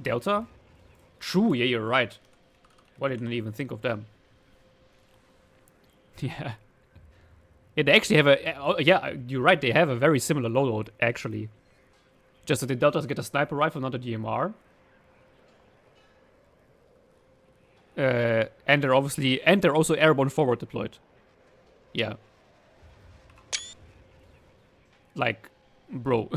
Delta? True, yeah, you're right. Why didn't I even think of them? Yeah. Yeah, they actually have a... yeah, you're right, they have a very similar loadout, actually. Just that the Deltas get a sniper rifle, not a DMR. And they're obviously... and they're also airborne forward deployed. Yeah. Like, bro.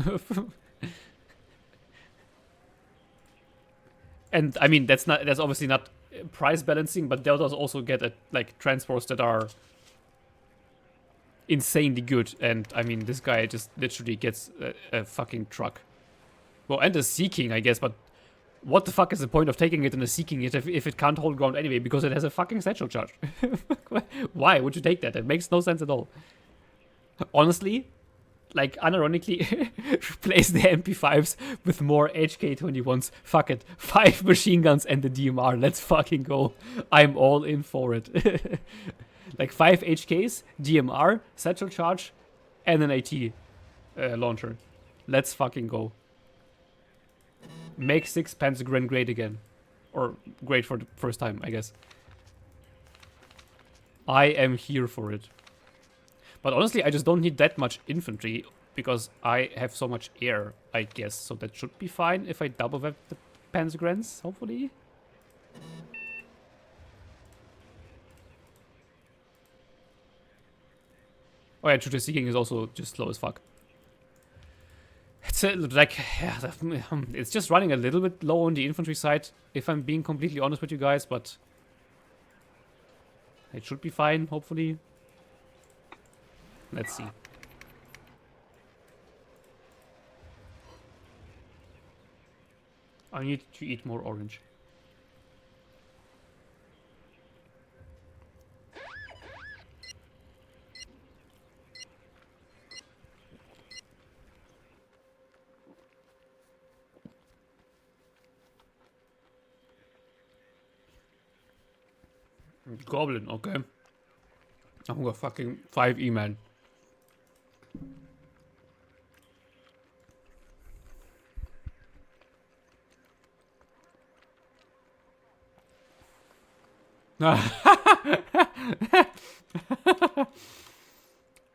And, I mean, that's obviously not price balancing, but Deltas also get, like, transports that are insanely good. And, I mean, this guy just literally gets a fucking truck. Well, and a Sea-King, I guess, but what the fuck is the point of taking it and seeking it if it can't hold ground anyway? Because it has a fucking satchel charge. Why would you take that? It makes no sense at all. Honestly, like, unironically, replace the MP5s with more HK21s. Fuck it. 5 machine guns and the DMR. Let's fucking go. I'm all in for it. Like, 5 HKs, DMR, satchel charge, and an AT launcher. Let's fucking go. Make 6 PanzerGren great again. Or great for the first time, I guess. I am here for it. But honestly, I just don't need that much infantry because I have so much air, I guess. So that should be fine if I double web the PanzerGrens, hopefully. Oh yeah, true, the Seeking is also just slow as fuck. It's like, yeah, it's just running a little bit low on the infantry side, if I'm being completely honest with you guys, but it should be fine, hopefully. Let's see. I need to eat more orange. Goblin, okay. I'm gonna fucking 5 E-man.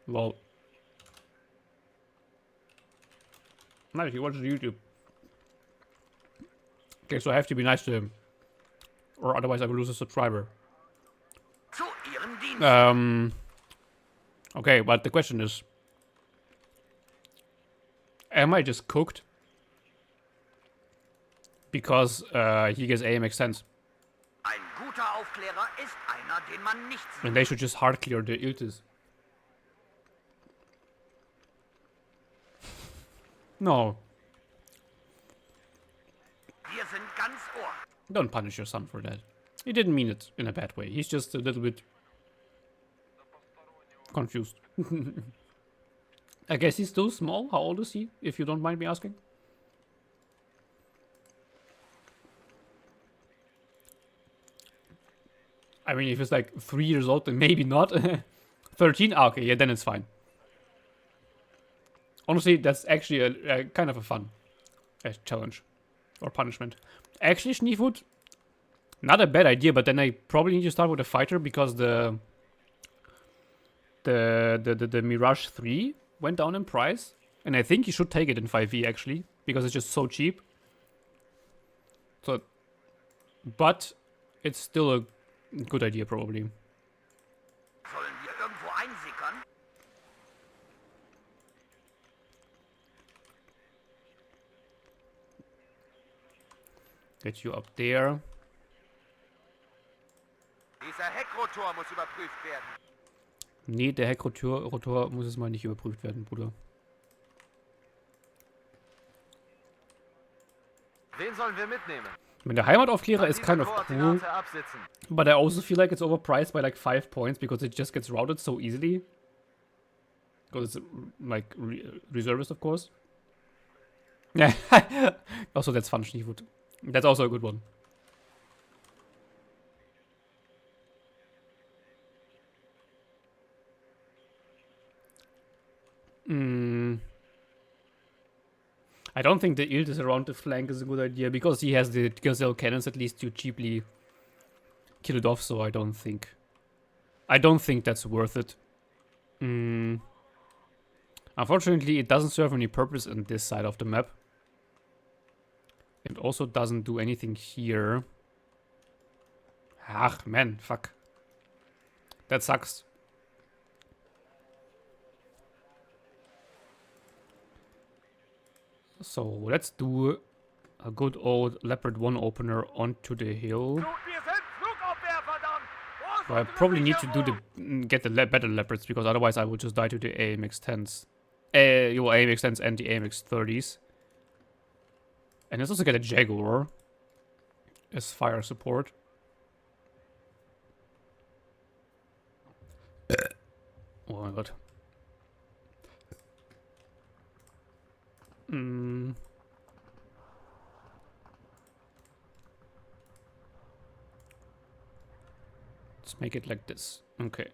Lol. Nice, he watches YouTube. Okay, so I have to be nice to him. Or otherwise I will lose a subscriber. Okay, but the question is... am I just cooked? Because he gets AMX-10s. Ein guter Aufklärer ist einer, den man nicht sieht. And they should just hard clear the Iltis. No. Wir sind ganz Ohr. Don't punish your son for that. He didn't mean it in a bad way. He's just a little bit confused. I guess he's still small. How old is he, if you don't mind me asking? I mean, if it's like 3 years old, then maybe not. 13? Ah, okay, yeah, then it's fine. Honestly, that's actually a kind of a fun challenge or punishment. Actually, Schneefoot, not a bad idea, but then I probably need to start with a fighter because the Mirage 3 went down in price, and I think you should take it in 5e actually because it's just so cheap. So, but it's still a good idea probably. Sollen wir irgendwo einsickern? Get you up there. Dieser Heckrotor muss überprüft werden. Nee, der Heckrotor muss es mal nicht überprüft werden, Bruder. Wen sollen wir mitnehmen? I mean, the Heimataufklärer is kind of cool, but I also feel like it's overpriced by like 5 points because it just gets routed so easily. Because it's like reservist, of course. Yeah, also that's fun, Schneefoot. That's also a good one. I don't think the Iltis around the flank is a good idea, because he has the Gazelle cannons at least to cheaply kill it off, so I don't think that's worth it. Unfortunately, it doesn't serve any purpose in this side of the map. It also doesn't do anything here. Ach, man, fuck. That sucks. So, let's do a good old Leopard 1 opener onto the hill. So I probably need to do get the better Leopards, because otherwise I will just die to the AMX-10s. AMX-10s and the AMX-30s. And let's also get a Jaguar as fire support. Oh my god. Let's make it like this. Okay.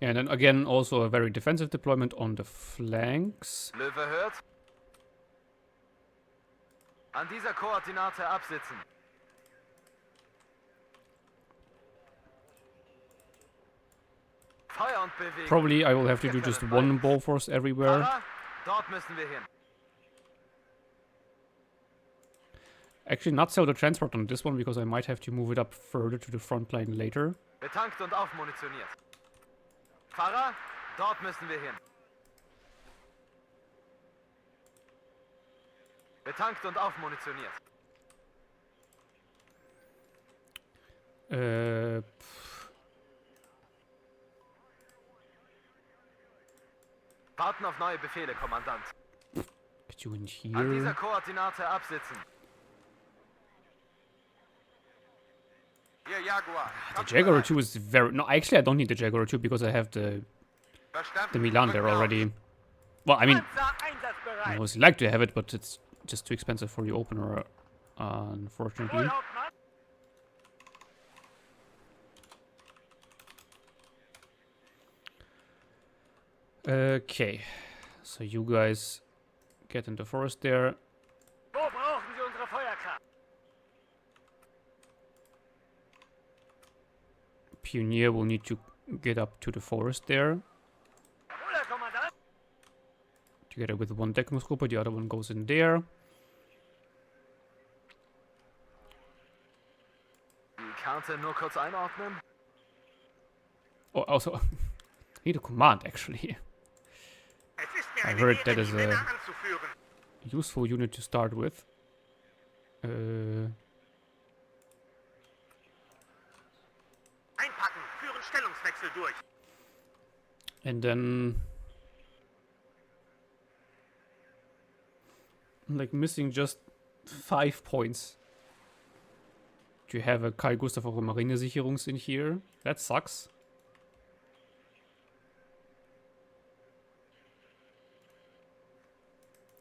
Yeah, and then again, also a very defensive deployment on the flanks. Löwe hört. An dieser Koordinate absitzen. Feuer und bewegen. Probably I will have to do just one Bofors everywhere. Fahrer, dort müssen wir hin. Actually, not sell the transport on this one, because I might have to move it up further to the front line later. Betankt und aufmunitioniert. Fahrer, dort müssen wir hin. Betankt und aufmunitioniert. Warten auf neue Befehle, Kommandant. Get you in An dieser here. Koordinate absitzen. Hier, Jaguar. The Jaguar 2 is very... No, actually I don't need the Jaguar 2, because I have the Milan there already. Well, I mean, I always like to have it, but it's just too expensive for the opener, unfortunately. Okay, so you guys get in the forest there. Wo brauchen Sie unsere Feuerkraft? Pioneer will need to get up to the forest there. Jawohl, Kommandant. Together with one Deckungsgruppe, the other one goes in there. Die Karte nur kurz einordnen. Oh, also, need a command actually. Es ist mir I eine heard Ehre, that die is Männer a anzuführen. useful unit to start with. Einpacken, führen Stellungswechsel durch. And then, like, missing just 5 points to have a Karl Gustav or Marinesicherungs in here. That sucks.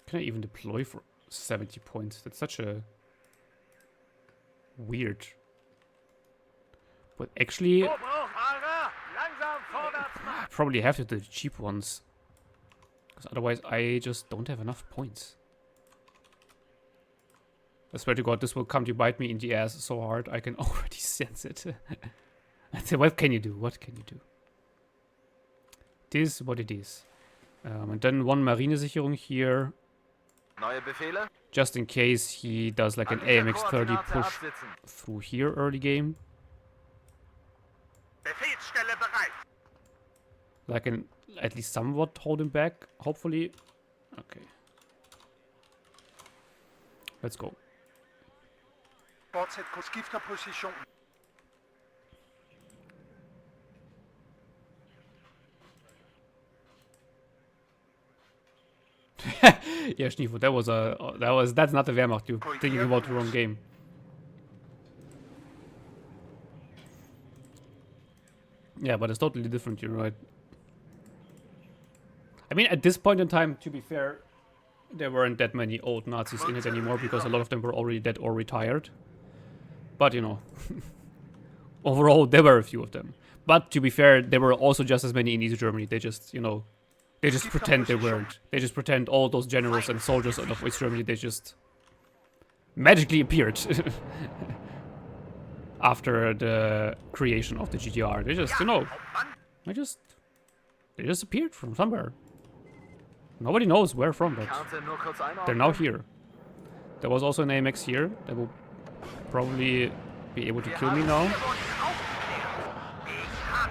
Can I even deploy for 70 points? That's such a weird. But actually, Wo braucht Fahrer? Langsam vorwärts I machen. probably have to do the cheap ones. Because otherwise I just don't have enough points. I swear to God, this will come to bite me in the ass so hard. I can already sense it. I say, what can you do? What can you do? It is what it is. And then one Marinesicherung here. Neue Befehle. Just in case he does like an An dieser AMX-30 Koordinate push absitzen. through here early game. Befehlsstelle bereit. That can at least somewhat hold him back, hopefully. Okay. Let's go. Fortsæt på skifterposition. Yeah, Schniefo, that's not the Wehrmacht. You're thinking about the wrong game. Yeah, but it's totally different, you're right. I mean, at this point in time, to be fair, there weren't that many old Nazis in it anymore, because a lot of them were already dead or retired. But, you know, overall, there were a few of them. But to be fair, there were also just as many in East Germany. They just, you know, They just pretend they weren't. They just pretend all those generals and soldiers of West Germany, they just magically appeared after the creation of the GDR. They just, you know, they just appeared from somewhere. Nobody knows where from, but Karte nur kurz they're einordnen. now here. There was also an AMX here that will probably be able to kill me now.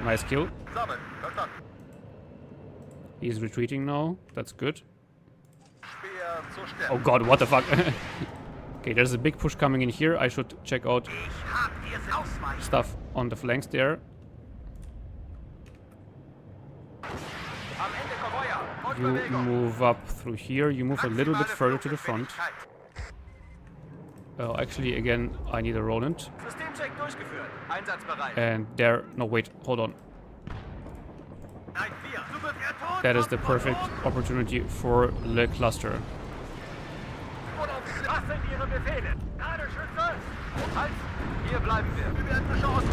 Nice kill. Sammeln, verstanden. He's retreating now. That's good. Speer zur Stelle. Oh god, what the fuck? Okay, there's a big push coming in here. I should check out Ich hab dir Ausweichen. stuff on the flanks there. Am Ende Konvoier. Und You Bewegung. move up through here. You move a little bit further to the front. Oh, actually, again, I need a Roland. Systemcheck durchgeführt. Einsatzbereit. And there... No, wait. Hold on. That is the perfect opportunity for Le Cluster. Was sind Ihre Befehle? Ladeschütze! Halt! Hier bleiben wir. Wir werden beschossen.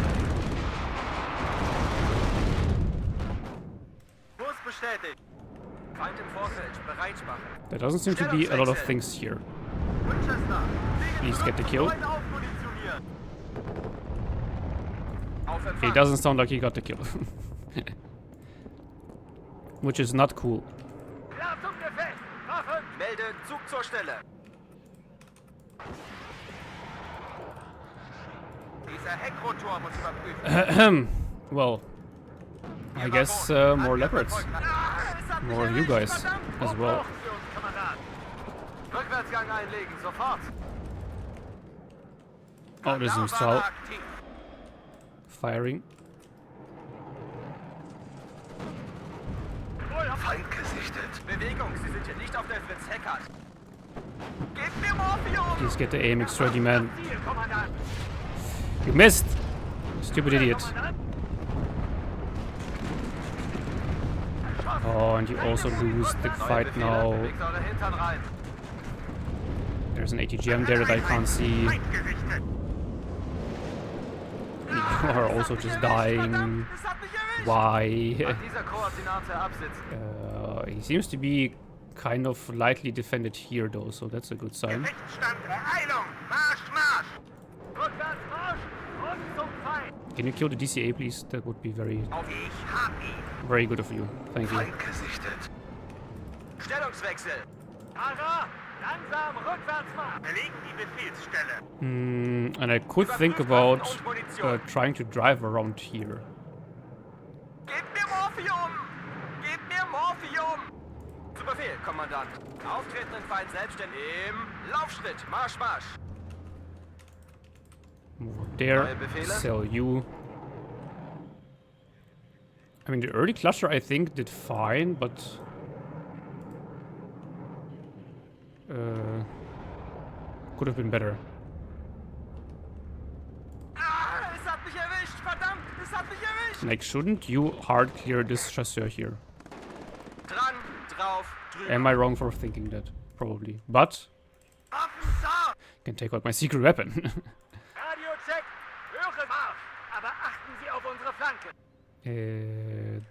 Kurs bestätigt. Feind im Vorfeld. Bereitmachen. There doesn't seem to be a lot of things here. Winchester. Please get the kill. Leute aufmunitioniert. Auf It Empfang. doesn't sound like he got the kill. Which is not cool. Ladung Gefecht! Waffen! Melde Zug zur Stelle. Dieser Heckrotor muss überprüft. Well, I guess more Leopards. More of you guys as well. Brauchen Sie uns, Kommandant! Rückwärtsgang einlegen. Sofort. Oh, there's some Sal Aktiv. firing. Feind gesichtet. Bewegung. Sie sind hier nicht auf der Fritz Heckert. Gebt mir Morphium. Please get the AMX-30 man. Ziel, Kommandant! You missed! Stupid idiot. Kommandant! Oh, and you also lose the fight now. Bewegt eure Hintern rein. There's an ATGM there that I can't see. Feind gesichtet. You are also just dying. Das hat mich erwischt. Why? An dieser Koordinate absitzen. He seems to be kind of lightly defended here though, so that's a good sign. Rechtsstand. Eilung. Marsch, Marsch. Rückwärts Marsch! Und zum Feind! Can you kill the DCA, please? That would be very, Ich hab ihn. very good of you. Thank you. Feind gesichtet. Stellungswechsel. Fahrer! Langsam rückwärts Marsch! Belegen die Befehlsstelle. And I could think about trying to drive around here. Gebt mir Morphium! Gebt mir Morphium! Zu Befehl, Kommandant. Auftretenden Feind selbstständig. Im Laufschritt. Marsch, Marsch. Move there. Neue Befehle? Sell you. I mean, the early cluster I think did fine, but could have been better. Ah, es hat mich erwischt. Verdammt, es hat mich erwischt. Like, shouldn't you hard clear this chasseur here? Dran, drauf, drüber. Am I wrong for thinking that? Probably. But Waffen da. can take out my secret weapon. Radiocheck! Höre Marsch! Aber achten Sie auf unsere Flanke!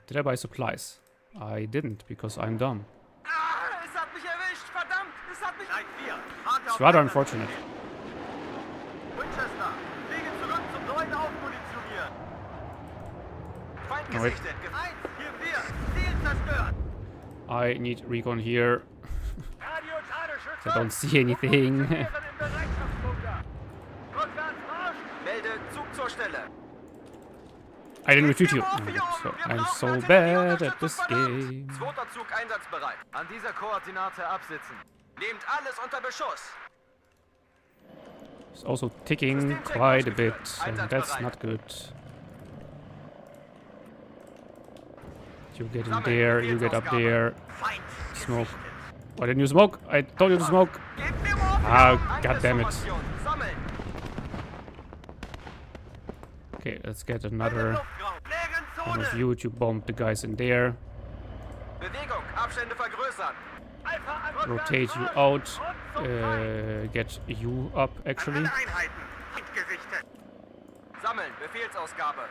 Did I buy supplies? I didn't, because I'm dumb. Ah, es hat mich erwischt. Verdammt, es hat mich... Gleich 4. Hart It's auf rather Einsatz. unfortunate. Winchester. Wege zurück zum neuen Aufmunitionieren. Feind Oh, wait. gesichtet. 1. Hier 4. Ziel zerstört. I need recon here. Radio Ladeschütze! I don't see anything. Im Bereitschaftsbunker! Rückwärts Marsch! Melde Zug zur Stelle. I didn't retreat you. I'm so bad at this game. Zweiter Zug einsatzbereit. An dieser Koordinate absitzen. Nehmt alles unter Beschuss. It's also ticking quite a bit, and that's not good. You get in there, you get up there. Feind Smoke. gesichtet. Why didn't you smoke? I told you to smoke. Gebt mir Morphium. Ah, goddammit. Angriffsformation. Sammeln. Okay, let's get another Luftraum. Leeren one Zone. of you to bomb the guys in there. Bewegung. Abstände vergrößern. Alpha an Rotate you Marsch! out. Und zum Feind! Get you up, actually. Alle Einheiten. Feind gesichtet. Sammeln. Befehlsausgabe.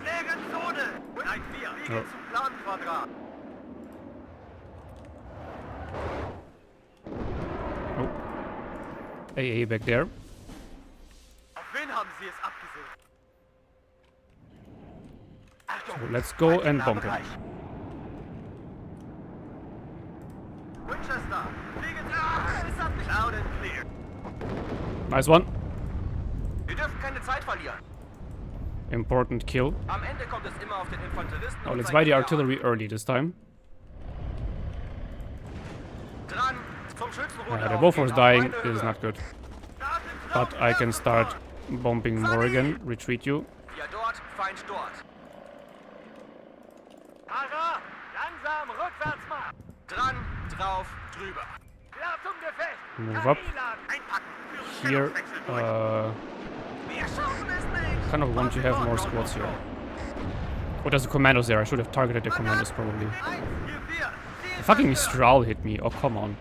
Legenzone! Nein, 4. Fliege Oh. zu Planquadrat. Oh. AA back there. Auf wen haben Sie es abgesehen? Achtung! So let's go and bomb him. Winchester! Fliege zu... Es hat mich loud and clear. Nice one. Wir dürfen keine Zeit verlieren. Important kill. Am Ende kommt es immer auf den Infanteristen Oh, und let's seinen buy the Krieger artillery early this time. an. Dran, zum Schützenruder. Yeah, the Bofors aufgehen, auf dying meine is Höhe. not good. But I can start bombing more again. Retreat you. Wir dort, Feind dort. Fahrer, langsam rückwärts mal. Dran, drauf, drüber. Klar zum Gefecht. Move up. KI-Laden. Einpacken. Here, Wir schaffen es nicht. kind of want to have more squads here. Oh, there's the commandos there. I should have targeted the commandos probably. 1, 4, 4. The fucking Mistral hit me. Oh, come on.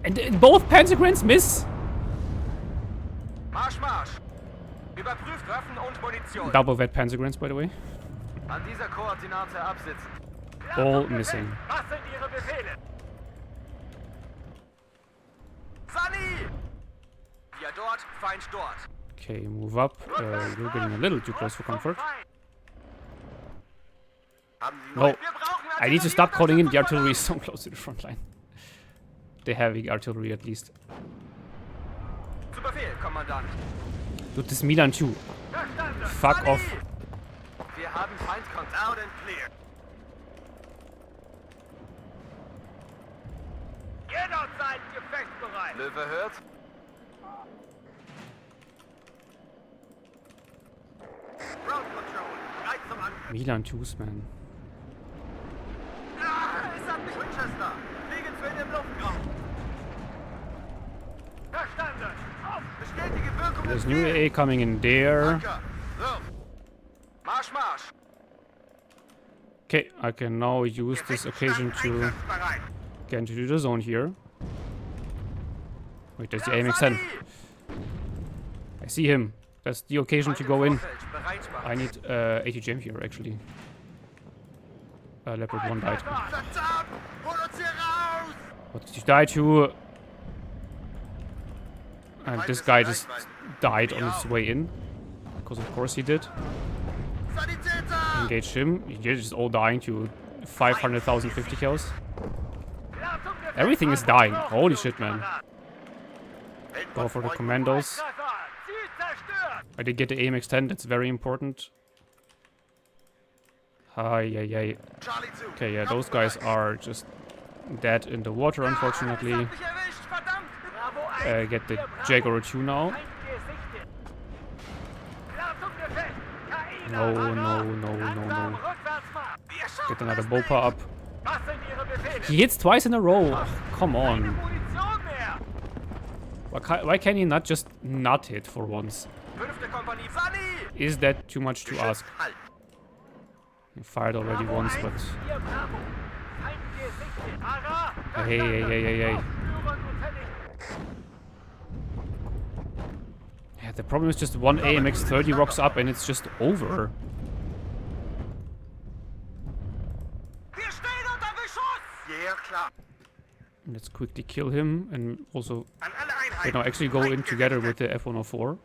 And both PanzerGrens miss? Marsch, Marsch. Überprüft Waffen und Munition. Double vet PanzerGrens, by the way. An dieser Koordinate absitzen. Klar All zum Gefecht. missing. Was sind Ihre Befehle? Sunny! Wir dort, Feind dort. Okay, move up. You're getting a little too close for comfort. Haben Sie No, Wir brauchen I need to stop calling in. The Artillerie- artillery is so close to the front line. The heavy artillery at least. Zu Befehl, Kommandant. Dude, this Milan too. Verstanden. Fuck Sunny! off. Wir haben Feindkontakt. Loud and clear. Jeder seid gefechtsbereit. Löwe hört. Ground Control. Bereit zum Angriff. Milan 2s, man. Es hat mich... Winchester. Fliegen zu in dem Luftraum. Verstanden. Auf. Bestätige Wirkung There's im new Ziel. AA coming in there. Anker. Wirf. Marsch, Marsch. Okay, I can now use this occasion to Einsatzbereit. get into the zone here. Wait, there's the AMX-30. I see him. That's the occasion to go in. Bereitbar. I need ATGM here, actually. Leopard 1 died. Verdammt! Hol uns hier raus! What did you die to? And this guy just died on his way in. Because of course he did. Sanitäter! Engage him. You're just all dying to 500,000 50 kills. Klar zum Gefecht. Everything is dying. Holy shit, man. Go for the commandos. Treffer. Ziel zerstört. I did get the AMX-10, that's very important. Ay. Charlie 2. Okay, yeah, those guys are just dead in the water, unfortunately. Mich erwischt, verdammt! Bravo 1. Get the Jaguar 2 now. Feind gesichtet. Klar zum Gefecht. No. Langsam rückwärts mal. Wir schaffen Get another es Bopa up. Was sind Ihre Befehle? He hits twice in a row. Come Keine on. Munition mehr. Why can he not just not hit for once? 5. Kompanie. Sunny! Is that too much to ask? Halt. He fired already Bravo once, 1, but... hier Bravo. Feind gesichtet. Ara, Hey. Führen und vernichten. Yeah, the problem is just one AMX-30 rocks up and it's just over. Wir stehen unter Beschuss! Ja, klar. Let's quickly kill him and also... An alle Einheiten. Wait, no, actually go in together with the F-104.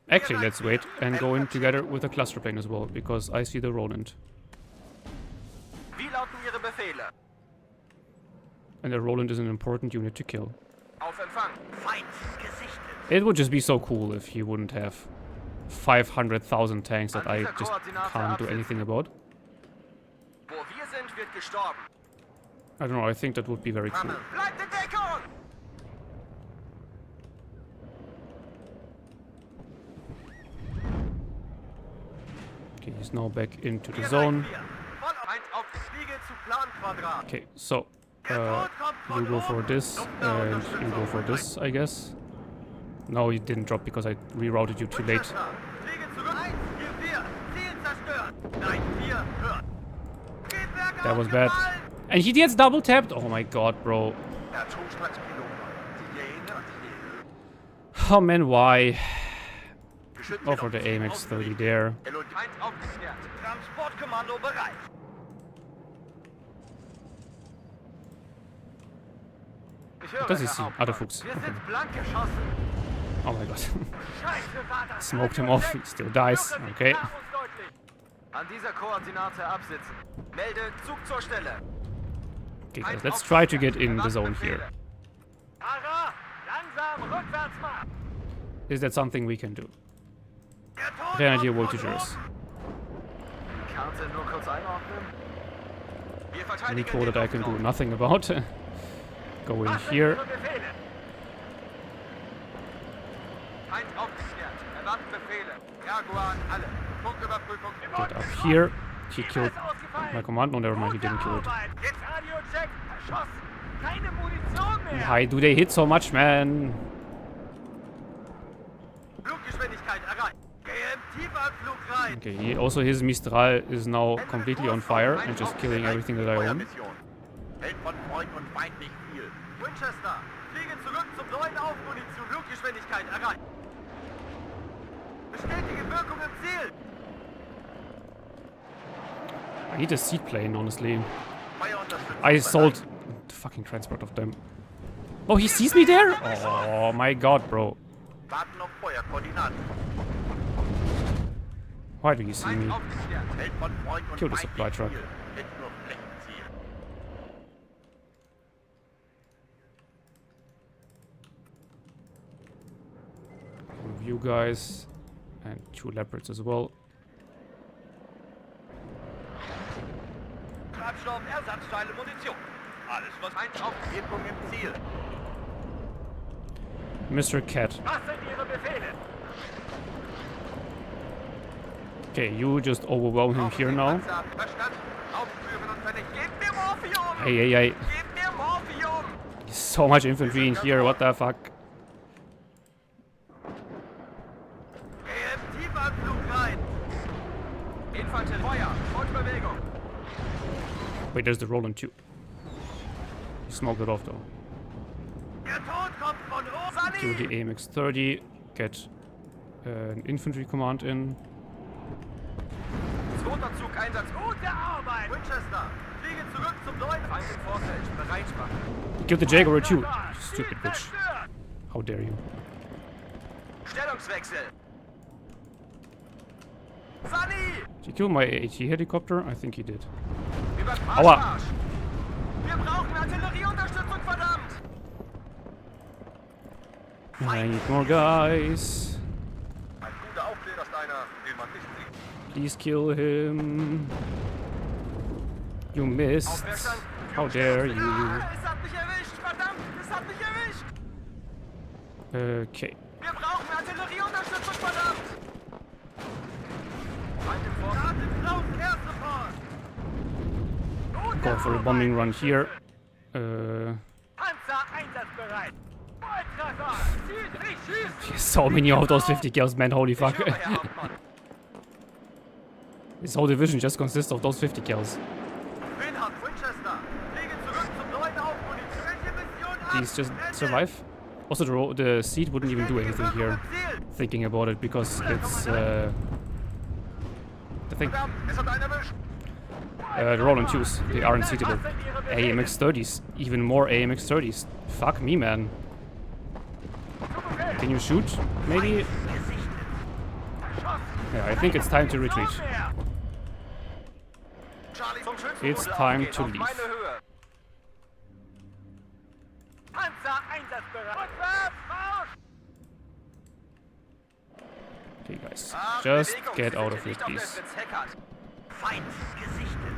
Actually, let's wait and go in together with the cluster plane as well, because I see the Roland. Wie lauten Ihre Befehle? And the Roland is an important unit to kill. Auf Empfang. Feind gesichtet. It would just be so cool if he wouldn't have 500,000 tanks that I just can't do anything about. Wo wir sind, wird gestorben. I don't know, I think that would be very cool. Rammel. Bleibt in Deckung! Okay, he's now back into the Hier zone. seid ihr. Voll Feind auf Fliege zu Planquadrat. Okay, so Der Tod kommt von you go for oben. this and you go for this, I guess. No, you didn't drop because I rerouted you too late. Winchester. Fliege zurück. 1, 4, 4. Ziel zerstört. Nein, 4, hört. Triebwerke That was bad. aufgefallen. And he gets double tapped. Oh my god, bro. Der Atomstrangspilot. Die Oh man, why? Offer the AMX-30 there. Feind aufgeklärt. Transportkommando bereit. Ich höre, Das ist Herr sie. Hauptmann. Ah, der Fuchs. Wir Okay. sind blank geschossen. Oh my god. Scheiße, war das. Smoked him off. He still dies. Okay. Klar und deutlich. An dieser Koordinate absitzen. Melde Zug zur Stelle. Okay, guys, let's try to get in the zone here. Fahrer, langsam rückwärts machen. Is that something we can do? Der Tod Grenadier kommt von Voltigeurs. Karte nur kurz einordnen. Wir Any verteidigen code den that I can do Luftraum. nothing about. Go in Was sind here. Ihre Befehle? Feind aufgeklärt. Erwarten Befehle. Jaguar an alle. Punktüberprüfung. Get up here. He killed Ist ausgefallen. my command. No, never mind, he Gute didn't kill it. Arbeit. Jetzt Radiocheck. Erschossen. Keine Munition mehr. Why do they hit so much, man? Fluggeschwindigkeit erreicht. Gehe im Tiefanflug rein. Okay, also his Mistral is now completely on fire and just killing everything that I own. Hält von Freund und Feind nicht viel. Winchester, fliege zurück zum neuen Aufmunition. Fluggeschwindigkeit erreicht. Bestätige Wirkung im Ziel. I need a seaplane, honestly. Feuerunterstützung I sold the fucking transport of them. Oh, he sees me there? Oh my god, bro. Warten auf Feuerkoordinaten. Why do you see Feind me? aufgeklärt. Hält von Freund und Kill the Feind supply nicht truck. viel. Hält nur Flächenziel. One of you guys and 2 Leopards as well. Treibstoff, Ersatzteile, Munition. Alles, was Feind Wirkung im Ziel. Mr. Cat. Was sind Ihre Befehle? Okay, you just overwhelm him here now. Verstanden. Aufspüren und vernichten. Gebt mir Morphium. Hey, hey, hey. Gebt mir Morphium. So much infantry in here, what the fuck? Gehe im Tiefanflug rein. Infanterie. Feuer. Fortbewegung. Wait, there's the Roland too. He smoked it off though. Der Tod kommt von oben. Kill the AMX-30, get an infantry command in. Zweiter Zug Einsatz. Gute Arbeit. Winchester, fliege zurück zum neuen Feind im Vorfeld. Bereitschaffen. Kill the Jaguar too. Radar. Stupid Ziel bitch. zerstört. How dare you? Stellungswechsel. Sunny. Did he kill my AT helicopter? I think he did. Über Aua. Marsch. Wir brauchen Artillerieunterstützung, verdammt. I need more guys. Ein guter Aufklärer ist einer, den man nicht sieht. Please kill him. You missed. Aufmerksam. How dare you? Es hat mich erwischt, verdammt. Es hat mich erwischt. Okay. Wir brauchen Artillerieunterstützung, verdammt. Feind im Vorfeld. Startet raus, Air Support. Go for a bombing run here. Panzer einsatzbereit. Volltreffer. Ziel nicht schießen. So many of those 50 kills, man. Holy fuck. Ich höre, Herr Hauptmann. This whole division just consists of those 50 kills. Winhard, Winchester, fliege zurück zum neuen Aufmunition. Welche Mission ab? Please just survive. Also, the seed wouldn't even do anything here. Thinking about it, because it's the thing. Verdammt, es hat einen erwischt. The Roland 2s, they aren't seatable. AMX-30s, even more AMX-30s. Fuck me, man. Can you shoot? Maybe? Yeah, I think it's time to retreat. Charlie, Zum Schützenbude It's time aufgehen, to auf leave. meine Höhe. Panzer einsatzbereit. Rückwärts. Marsch. Okay, guys, Ach, just Bewegung, get Sie out sind of hier here, nicht auf der please. Fritz Heckert. Feind gesichtet.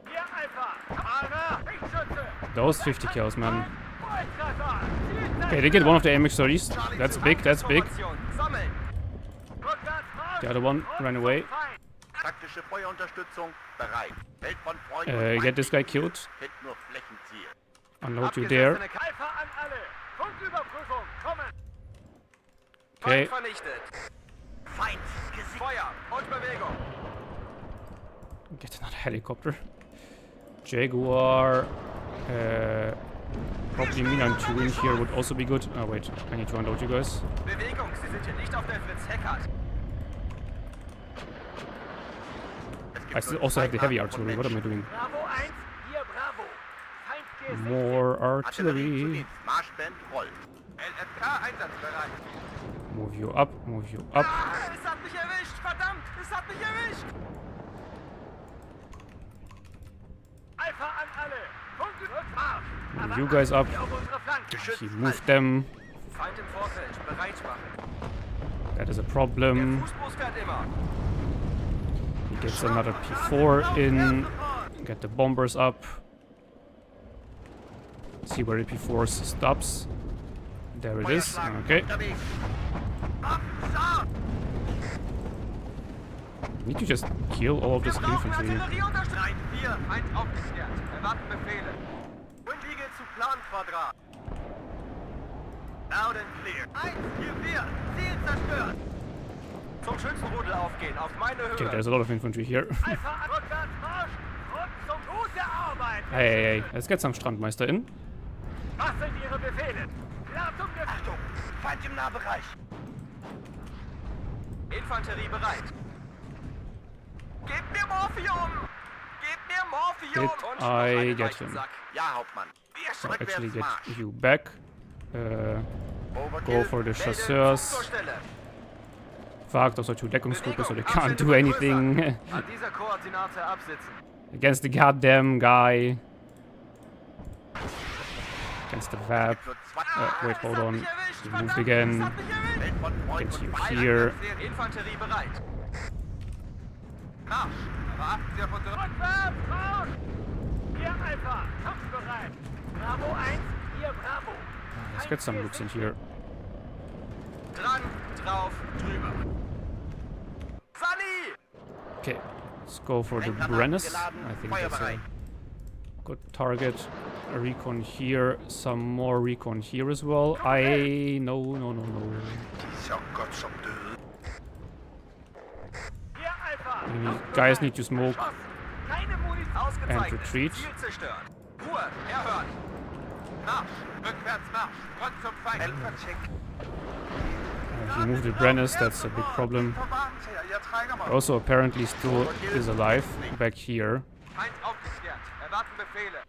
Hier Alpha. Fahrer. Richtschütze. Those 50 kills, man. Volltreffer. Ziel Okay, they get one of the AMX-30s. That's big, that's big. Formation. Sammeln. Rückwärts. Marsch. The other one ran away. Feind. Taktische Feuerunterstützung bereit. Hält von Freund und Get Feind this guy nicht viel. killed. Hält nur Flächenziel. Unload you there. Abgesessene Alpha an alle. Punktüberprüfung. Kommen. Okay. Feind vernichtet. Feind gesichtet. Feuer und Bewegung. Get another helicopter. Jaguar. probably mean I'm two in here would also be good. Oh wait, I need to unload you guys. Bewegung, Sie sind hier nicht auf der Fritz-Heckert. I still also have the heavy artillery. What am I doing? Bravo 1, hier Bravo. Feind G6. More Artillerie zu artillery. Dienst. Marschband rollt. LFK einsatzbereit. Move you up, move you up. Ah, es hat mich erwischt, verdammt, es hat mich erwischt. Alpha an alle. Funke Rückmarsch. Move you guys up. Auf unsere Flanke. He moved them. Feind im Vorfeld, bereit machen. That is a Der problem. Fußbus fährt immer. He gets another P4 in. Get the bombers up. See where the P4 stops. There it is. Okay. Unterwegs. Waffen Need to just kill all of this infantry. Artillerieunterstützung. 9-4, Feind aufgeklärt. Erwarten Befehle. Fliege zu Planquadrat. Loud and clear. 1, 4, Ziel zerstört. Zum Schützenrudel aufgehen, auf meine Höhe. Okay, there's a lot of infantry here. Alpha an Rückwärtsmarsch. Und zum gute Arbeit. Hey, let's get some Strandmeister in. Was sind Ihre Befehle? Ladung Achtung, Feind im Nahbereich. Infanterie bereit. Gebt mir Morphium! Gebt mir Morphium! Did Und I noch einen get him? Leichensack. Ja, Hauptmann. So actually get Rückwärtsmarsch. you back. Go for the Melde chasseurs. Zugvorstelle. Fuck, those are two Deckungsgruppen, so they can't Abstände do anything vergrößern. An dieser Koordinate absitzen. against the goddamn guy. Against the VAP. Nur zwei. Wait, hold Es hat on. mich erwischt, He verdammt, moved again. es hat mich erwischt. Welt von Freund Get you und Feind. here. Infanterie bereit. Marsch. Aber achten Sie auf unsere... Rückwärts, Marsch! Hier Alpha, kampfbereit. Bravo 1, hier Bravo. Let's get some looks in here. Dran, drauf, drüber. Sunny! Okay, let's go for the Brennis. I think that's a good target. A recon here, some more recon here as well. No. Dieser Gott zum Dödel. Hier Alpha. You guys need to smoke. Keine Munition. Ausgezeichnet. And retreat. Ziel zerstört. Ruhe, erhört. Marsch. Rückwärtsmarsch. Front zum Feind. Helfercheck. He moved the Brennis, that's a big problem. Verwarnter, jeg trækker mig. Also apparently still is alive back here. Feind aufgeklärt. Erwarten Befehle.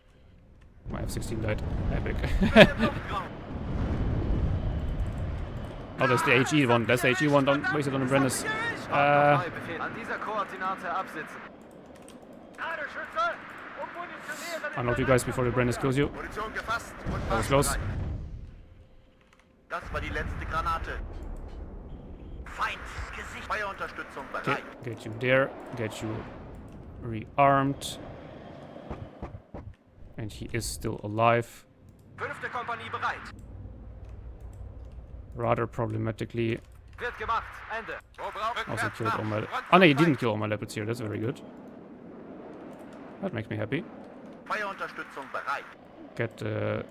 My F-16 died. Epic. Oh, that's the HE one. That's the HE one. Don't waste it on the Brennis. Neue Befehle. An dieser Koordinate absitzen. Ladeschütze und munitionieren. Unload you guys before the Brennis kills you. Munition gefasst und That was close. Das war die letzte Granate. Feind, Gesicht. Feuerunterstützung Okay, bereit. get you there. Get you rearmed. And he is still alive. 5. Kompanie bereit. Rather problematically. Wird gemacht. Ende. Also killed all my... Oh no, he didn't kill all my leopards here. That's very good. That makes me happy. Feuerunterstützung bereit. Get the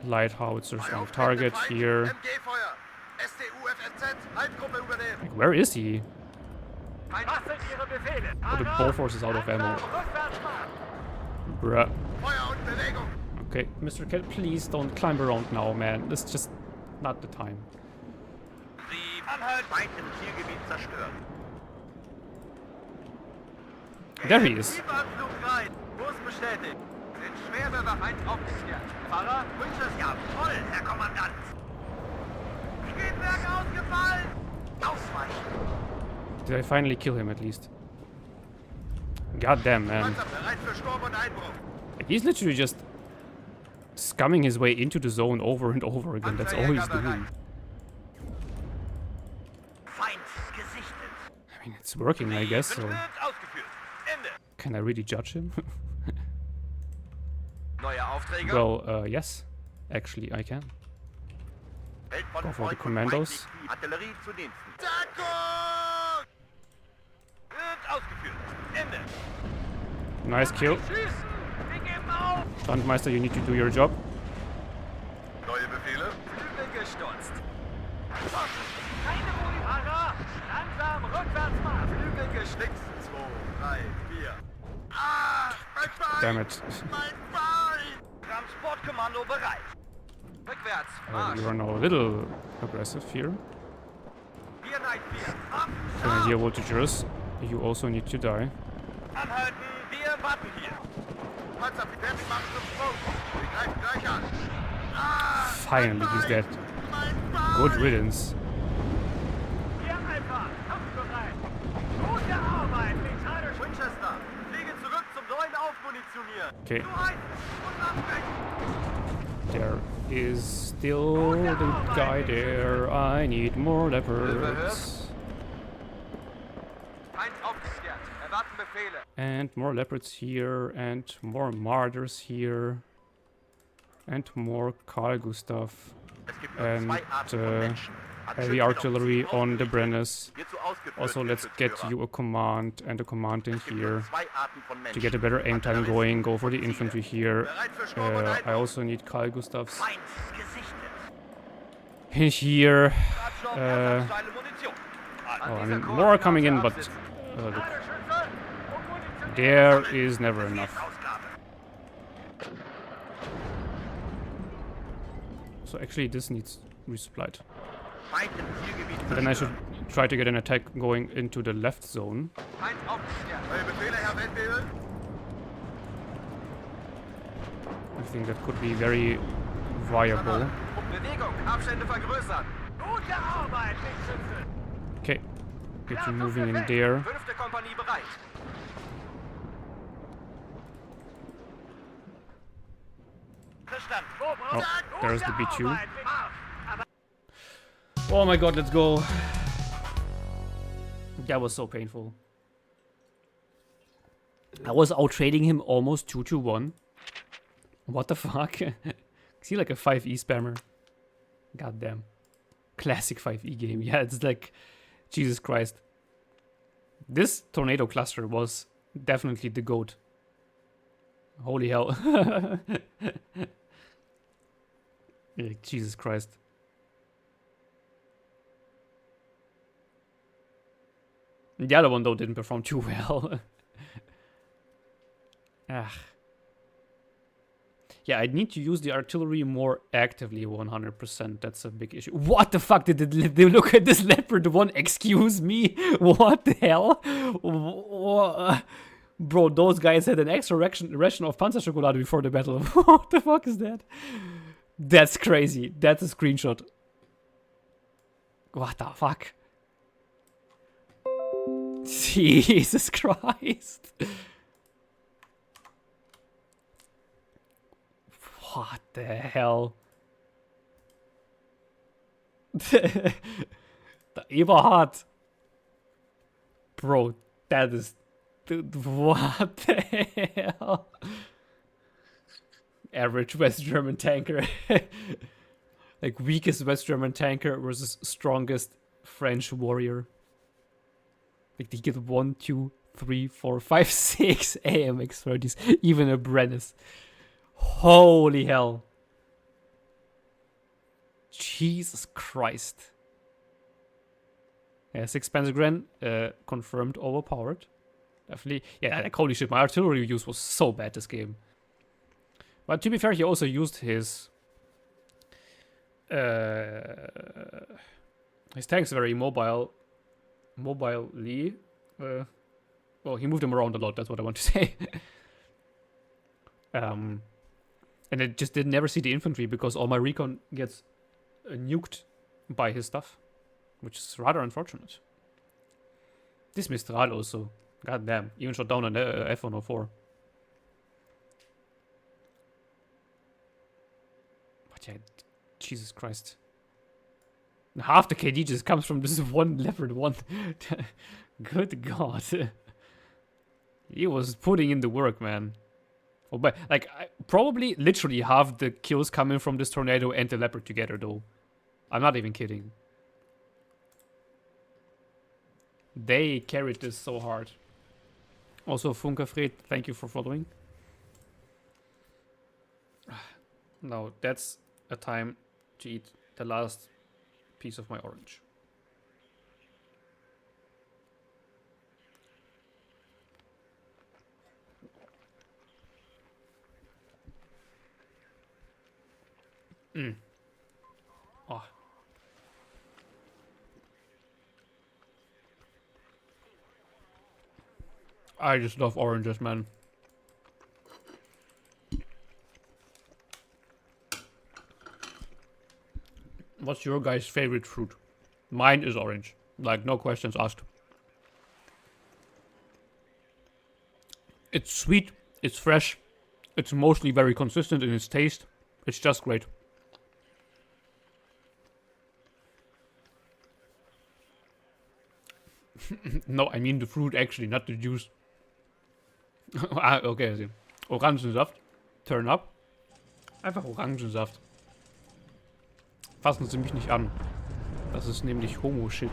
light howitzers on target here. MG-Feuer. STU, FSZ. Halbgruppe übernehmen. Like, where is he? Was sind Ihre Befehle? Oh, the ball force is out of ammo. Rückwärtsmarsch. Bruh. Feuer und Bewegung. Okay, Mr. Cat, please don't climb around now, man. This is just not the time. Sie anhalten. Feind im Zielgebiet zerstört. There he is. Tiefabflug rein. Kurs bestätigt. Sind schwer bewaffnet aufgeklärt. Fahrer, Wünsche es ja voll, Herr Kommandant. Triebwerk ausgefallen. Ausweichen. Did I finally kill him at least? God damn, man. Panzer bereit für Sturm und Einbruch. Like, he's literally just scumming his way into the zone over and over again. That's all he's doing. Feind gesichtet. I mean, it's working, I guess, so... Wird ausgeführt. Ende. Can I really judge him? neue Aufträge. Well, yes. Actually, I can. Welt von Go for the Freund und commandos. Feind. Artillerie zu Diensten. Deckung! Wird ausgeführt. Ende. Nice kill. Schießen! Wir geben auf! Strandmeister, you need to do your job. Neue Befehle. Flügel gestutzt. Keine Munition! Langsam, Rückwärtsmarsch! Flügel gestutzt. 6, 2, 3, 4. Ah! Mein Bein! Damn it. Mein Bein! Transport Kommando bereit. Rückwärts, Marsch. You are now a little aggressive here. 494. Ab, Can I hear voltagers? You also need to die. anhalten, wir warten hier. Panzer, fertig machen zum Sprung. Wir greifen gleich an. Finally, he's dead. Good riddance. Hier einfach. Kampfbereit. Gute Arbeit, Leopards. Winchester, fliege zurück zum neuen Aufmunitionieren. Okay. Du eins und abbrechen. There is still the guy there. I need more leopards. Feind aufgeklärt. Erwarten Befehle. And more leopards here, and more martyrs here. And more Carl Gustav. Es gibt nur And zwei Arten von Menschen. heavy artillery on the Brenners. Hierzu ausgeführt, Also let's get Geschützführer. you a command and a command in Es gibt nur here. zwei Arten von To Menschen. get a better aim time Artilleristen going, go for the und infantry Ziele. here. Bereit für Sturm und I Einbruch. also need Carl Gustavs Feind gesichtet. here. Radschlauch, ersatzsteile Munition. An Oh, I dieser mean, Kurve more are coming in, bitte but absitzen. look, Ladschützen und Munition. there is never enough. Ausgabe. So actually, this needs resupplied. Feind im Zielgebiet Then I should zerstören. try to get an attack going into the left zone. Feind aufgeklärt. Neue Befehle, Herr Feldwebel. I think that could be very viable. Bewegung, Abstände vergrößern. Gute Arbeit, Leopards. Okay, get you moving in there. 5. Kompanie bereit. Verstanden. Oh, there's the B2. Arbeit, Marsch. Oh my god, let's go. That was so painful. I was out trading him almost 2-1. What the fuck? Is he like a 5e spammer? Goddamn. Classic 5e game. Yeah, it's like, Jesus Christ. This tornado cluster was definitely the GOAT. Holy hell. Yeah, Jesus Christ. The other one, though, didn't perform too well. Ah. Yeah, I need to use the artillery more actively, 100%. That's a big issue. What the fuck did they look at this Leopard 1? Excuse me? What the hell? Bro, those guys had an extra ration of Panzerschokolade before the battle. What the fuck is that? That's crazy. That's a screenshot. What the fuck? Jesus Christ. What the hell? The Eberhard. Bro, that is... What the hell? Average West German tanker. Like weakest West German tanker versus strongest French warrior. Like they get 1, 2, 3, 4, 5, 6 AMX-30s. Even a Brennus. Holy hell. Jesus Christ. Yeah, 6 PanzerGren confirmed overpowered. Definitely. Yeah, like holy shit, my artillery use was so bad this game. But to be fair, he also used his tanks very mobilely. Well, he moved them around a lot, that's what I want to say. And it just did never see the infantry because all my recon gets nuked by his stuff, which is rather unfortunate. This Mistral also, god damn, even shot down an F-104. But yeah, Jesus Christ. Half the KD just comes from this one Leopard 1. Good God. He was putting in the work, man. Oh, but like, probably literally half the kills coming from this tornado and the Leopard together, though. I'm not even kidding. They carried this so hard. Also, Funkerfred, thank you for following. Now, that's a time to eat the last piece of my orange. Oh. I just love oranges, man. What's your guys' favorite fruit? Mine is orange. Like, no questions asked. It's sweet, it's fresh, it's mostly very consistent in its taste. It's just great. No, I mean the fruit actually, not the juice. Ah, okay, I see. Orangensaft. Turn up. Einfach Orangensaft. Fassen Sie mich nicht an. Das ist nämlich Homo-Shit.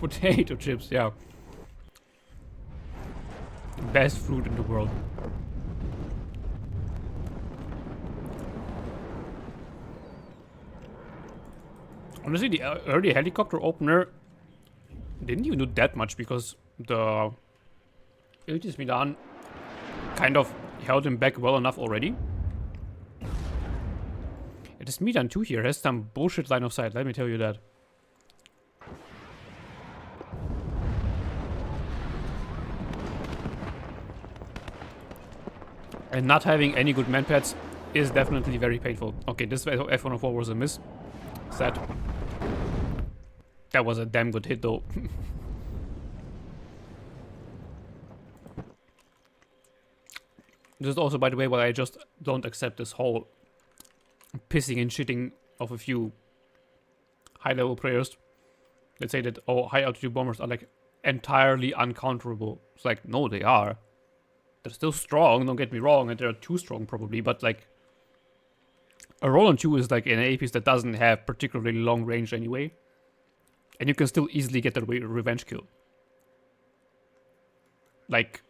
Potato chips, ja. Best fruit in the world. Honestly, the early helicopter opener didn't even do that much because the Iltis Milan kind of held him back well enough already. This Milan 2 here has some bullshit line of sight, let me tell you that. And not having any good manpads is definitely very painful. Okay, this F-104 was a miss. Sad. That was a damn good hit though. This is also, by the way, why I just don't accept this whole pissing and shitting of a few high-level players that say that, oh, high-altitude bombers are like entirely uncounterable. It's like, no, they are. They're still strong, don't get me wrong, and they're too strong probably, but like a Roland 2 is like an A-piece that doesn't have particularly long range anyway. And you can still easily get the revenge kill. Like,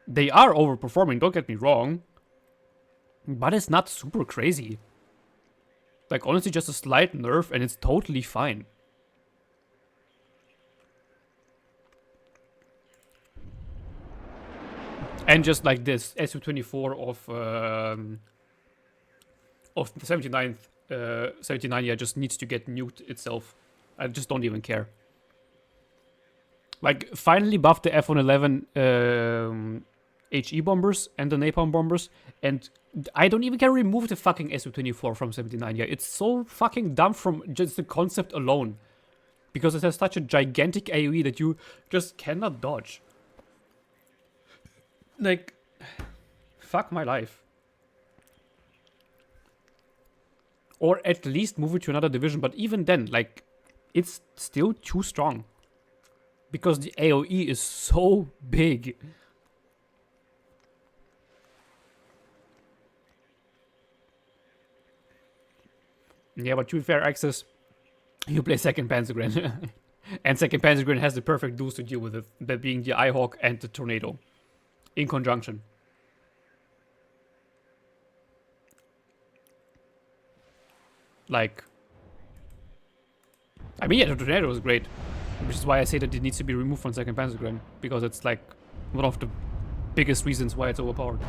they are overperforming, don't get me wrong. But it's not super crazy. Like, honestly, just a slight nerf and it's totally fine. And just like this, Su-24 of the 79, yeah, just needs to get nuked itself. I just don't even care. Like, finally buffed the F-111 HE bombers and the napalm bombers, and I don't even care to remove the fucking Su-24 from 79. Yeah, it's so fucking dumb from just the concept alone. Because it has such a gigantic AoE that you just cannot dodge. Like, fuck my life. Or at least move it to another division, but even then, like, it's still too strong. Because the AoE is so big. Yeah, but to be fair, Access, you play second PanzerGren. And second PanzerGren has the perfect duels to deal with it. That being the Eyehawk and the Tornado. In conjunction. Like, I mean, yeah, the Tornado is great. Which is why I say that it needs to be removed from second PanzerGren. Because it's like one of the biggest reasons why it's overpowered.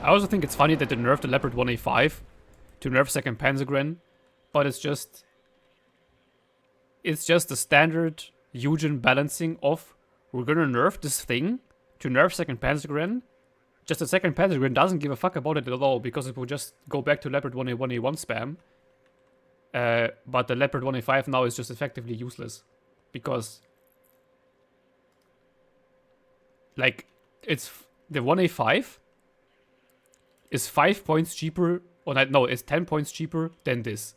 I also think it's funny that they nerfed the Leopard 1A5 to nerf second PanzerGren. But it's just the standard Eugen balancing of, we're gonna nerf this thing to nerf second PanzerGren. Just the second PanzerGren doesn't give a fuck about it at all, because it will just go back to Leopard 1A, 1A1 spam. But the Leopard 1A5 now is just effectively useless. Because, like, it's the 1A5 is 5 points cheaper, or no, it's 10 points cheaper than this.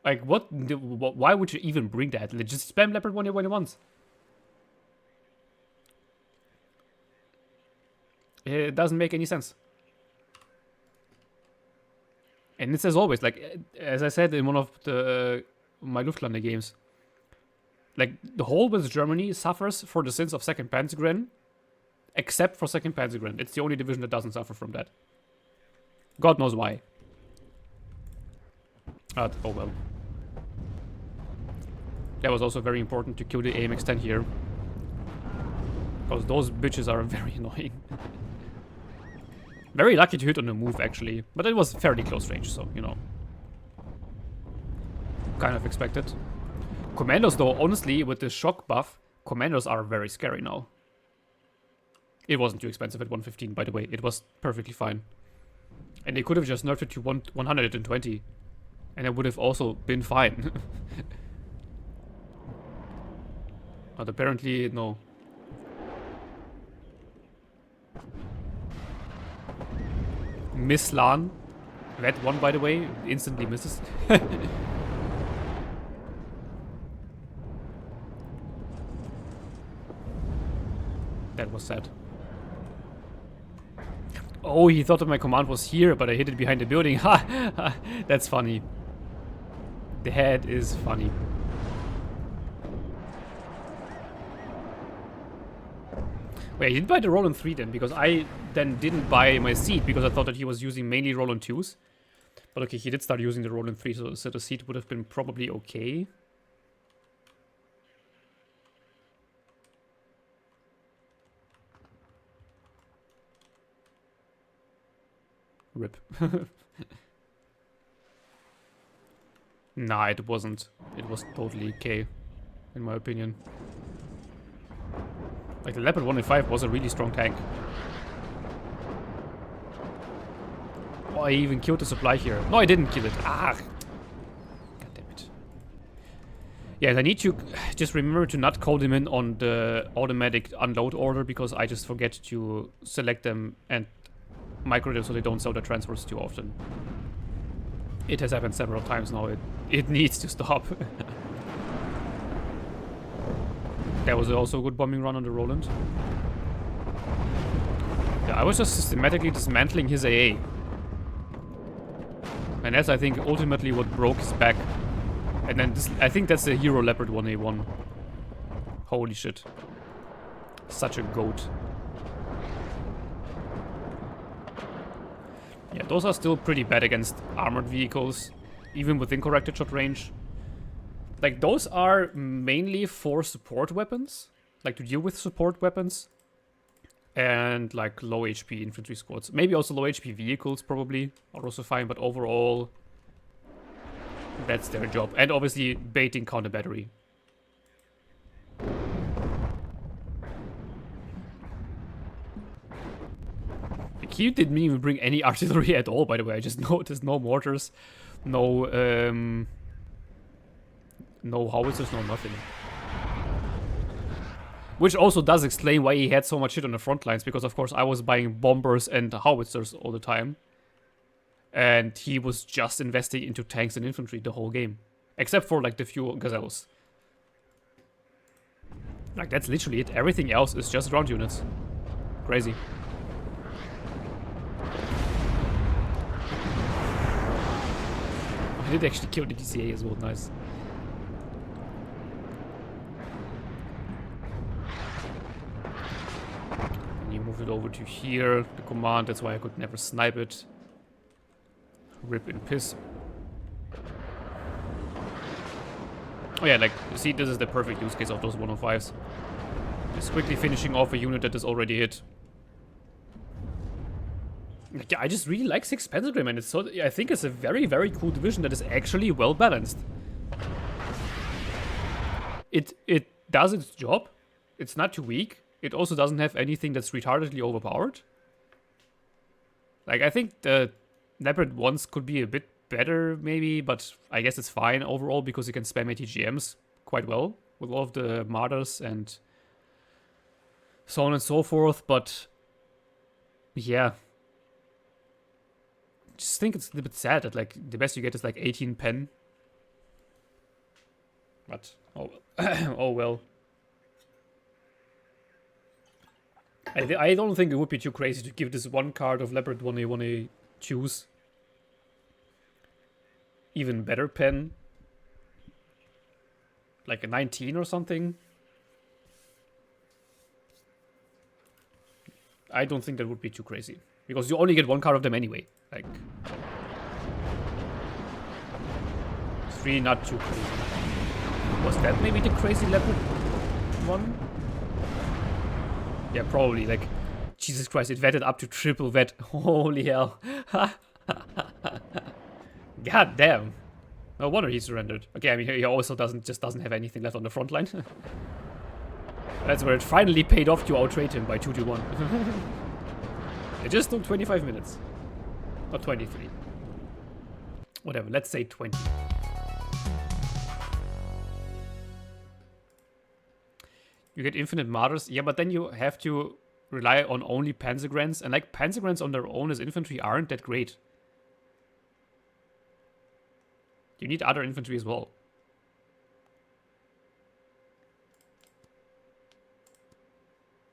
Like, why would you even bring that? Just spam Leopard 1A, 1A1s. It doesn't make any sense. And it's as always, like, as I said in one of the my Luftlande games, like, the whole West Germany suffers for the sins of second PanzerGren, except for second PanzerGren. It's the only division that doesn't suffer from that. God knows why. Oh well. That was also very important to kill the AMX-10 here. Because those bitches are very annoying. Very lucky to hit on the move, actually. But it was fairly close range, so, you know. Kind of expected. Commandos, though, honestly, with the shock buff, commandos are very scary now. It wasn't too expensive at 115, by the way. It was perfectly fine. And they could have just nerfed it to 120. And it would have also been fine. But apparently, no. Miss Lan. That one, by the way, instantly misses. That was sad. Oh, he thought that my command was here, but I hit it behind the building. Ha! That's funny. That is funny. Wait, he didn't buy the Roland 3 then, because I then didn't buy my seat because I thought that he was using mainly Roland 2s. But okay, he did start using the Roland 3, so the seat would have been probably okay. Rip. Nah, it wasn't. It was totally okay, in my opinion. Like, the Leopard 105 was a really strong tank. Oh, I even killed the supply here. No, I didn't kill it. Ah! God damn it. Yeah, and I need to just remember to not call them in on the automatic unload order, because I just forget to select them and micro them so they don't sell the transfers too often. It has happened several times now. It needs to stop. That was also a good bombing run on the Roland. Yeah, I was just systematically dismantling his AA. And that's, I think, ultimately what broke his back. And then this, I think that's the Hero Leopard 1A1. Holy shit. Such a goat. Yeah, those are still pretty bad against armored vehicles, even within corrected shot range. Like, those are mainly for support weapons, like to deal with support weapons, and like low HP infantry squads. Maybe also low HP vehicles, probably, are also fine, but overall, that's their job. And obviously, baiting counter battery. He didn't even bring any artillery at all, by the way. I just noticed no mortars, no howitzers, no nothing. Which also does explain why he had so much shit on the front lines, because of course I was buying bombers and howitzers all the time. And he was just investing into tanks and infantry the whole game. Except for like the few gazelles. Like, that's literally it. Everything else is just ground units. Crazy. I did actually kill the DCA as well, nice. And you move it over to here, the command, that's why I could never snipe it. Rip in piss. Oh yeah, like, see, this is the perfect use case of those 105s. Just quickly finishing off a unit that is already hit. Like, yeah, I just really like 6 PanzerGren, man. It's so, I think it's a very, very cool division that is actually well balanced. It does its job. It's not too weak. It also doesn't have anything that's retardedly overpowered. Like, I think the Leopard ones could be a bit better, maybe, but I guess it's fine overall because you can spam ATGMs quite well with all of the martyrs and so on and so forth, but yeah. Just think it's a bit sad that, like, the best you get is like 18 pen. But, oh, oh well. I don't think it would be too crazy to give this one card of Leopard 1A choose. Even better pen. Like a 19 or something. I don't think that would be too crazy. Because you only get one card of them anyway. Like, 3, not too crazy. Was that maybe the crazy leopard one? Yeah, probably. Like, Jesus Christ, it vetted up to triple vet. Holy hell. God damn. No wonder he surrendered. Okay, I mean, he also doesn't have anything left on the front line. That's where it finally paid off to outtrade him by 2-1. It just took 25 minutes. Not 23. Whatever, let's say 20. You get infinite martyrs. Yeah, but then you have to rely on only PanzerGrens. And like, PanzerGrens on their own as infantry aren't that great. You need other infantry as well.